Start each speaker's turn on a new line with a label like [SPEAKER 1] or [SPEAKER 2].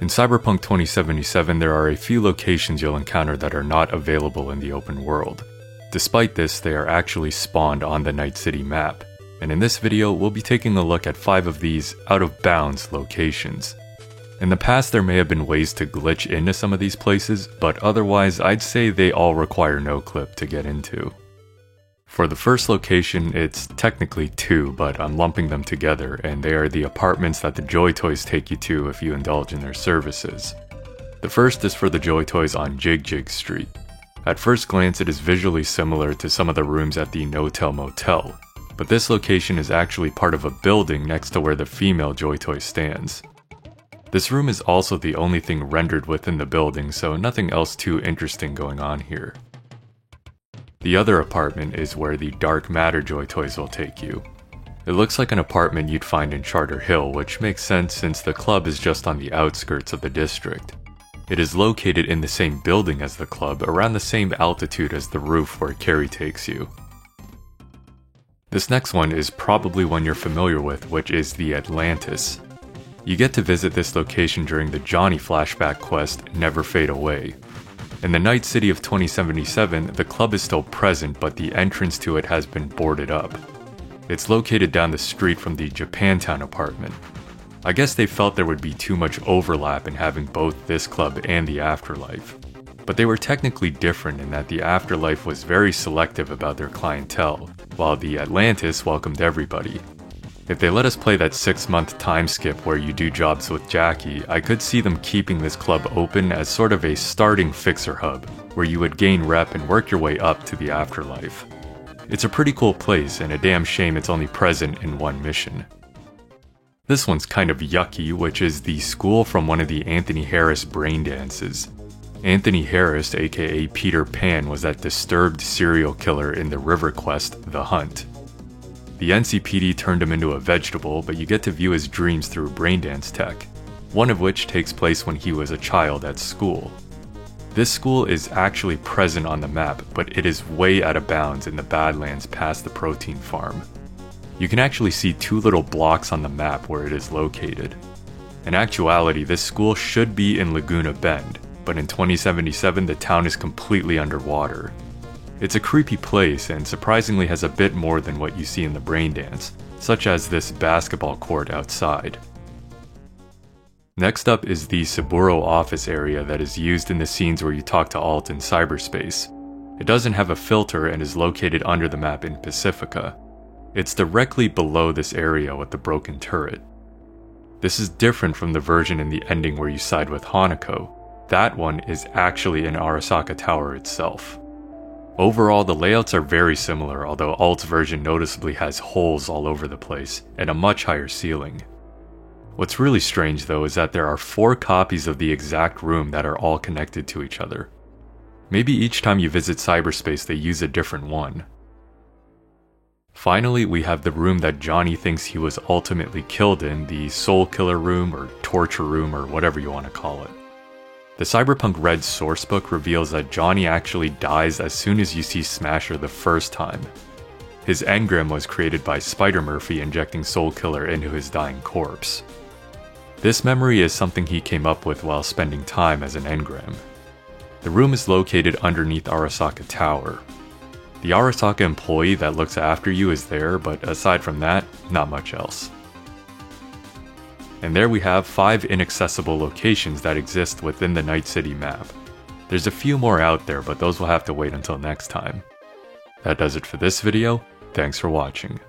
[SPEAKER 1] In Cyberpunk 2077, there are a few locations you'll encounter that are not available in the open world. Despite this, they are actually spawned on the Night City map, and in this video, we'll be taking a look at 5 of these out-of-bounds locations. In the past, there may have been ways to glitch into some of these places, but otherwise, I'd say they all require no-clip to get into. For the first location, it's technically 2, but I'm lumping them together, and they are the apartments that the Joy Toys take you to if you indulge in their services. The first is for the Joy Toys on Jig Jig Street. At first glance, it is visually similar to some of the rooms at the No-Tell Motel, but this location is actually part of a building next to where the female Joy Toy stands. This room is also the only thing rendered within the building, so nothing else too interesting going on here. The other apartment is where the Dark Matter Joy Toys will take you. It looks like an apartment you'd find in Charter Hill, which makes sense since the club is just on the outskirts of the district. It is located in the same building as the club, around the same altitude as the roof where Carrie takes you. This next one is probably one you're familiar with, which is the Atlantis. You get to visit this location during the Johnny flashback quest, Never Fade Away. In the Night City of 2077, the club is still present, but the entrance to it has been boarded up. It's located down the street from the Japantown apartment. I guess they felt there would be too much overlap in having both this club and the Afterlife. But they were technically different in that the Afterlife was very selective about their clientele, while the Atlantis welcomed everybody. If they let us play that 6-month time skip where you do jobs with Jackie, I could see them keeping this club open as sort of a starting fixer hub, where you would gain rep and work your way up to the Afterlife. It's a pretty cool place, and a damn shame it's only present in one mission. This one's kind of yucky, which is the school from one of the Anthony Harris brain dances. Anthony Harris, aka Peter Pan, was that disturbed serial killer in the River quest, The Hunt. The NCPD turned him into a vegetable, but you get to view his dreams through braindance tech, one of which takes place when he was a child at school. This school is actually present on the map, but it is way out of bounds in the Badlands past the protein farm. You can actually see 2 little blocks on the map where it is located. In actuality, this school should be in Laguna Bend, but in 2077 the town is completely underwater. It's a creepy place and surprisingly has a bit more than what you see in the braindance, such as this basketball court outside. Next up is the Saburo office area that is used in the scenes where you talk to Alt in cyberspace. It doesn't have a filter and is located under the map in Pacifica. It's directly below this area with the broken turret. This is different from the version in the ending where you side with Hanako. That one is actually in Arasaka Tower itself. Overall, the layouts are very similar, although Alt's version noticeably has holes all over the place, and a much higher ceiling. What's really strange though is that there are 4 copies of the exact room that are all connected to each other. Maybe each time you visit cyberspace they use a different one. Finally, we have the room that Johnny thinks he was ultimately killed in, the Soul Killer room or Torture room or whatever you want to call it. The Cyberpunk Red sourcebook reveals that Johnny actually dies as soon as you see Smasher the first time. His engram was created by Spider-Murphy injecting Soul Killer into his dying corpse. This memory is something he came up with while spending time as an engram. The room is located underneath Arasaka Tower. The Arasaka employee that looks after you is there, but aside from that, not much else. And there we have 5 inaccessible locations that exist within the Night City map. There's a few more out there, but those will have to wait until next time. That does it for this video. Thanks for watching.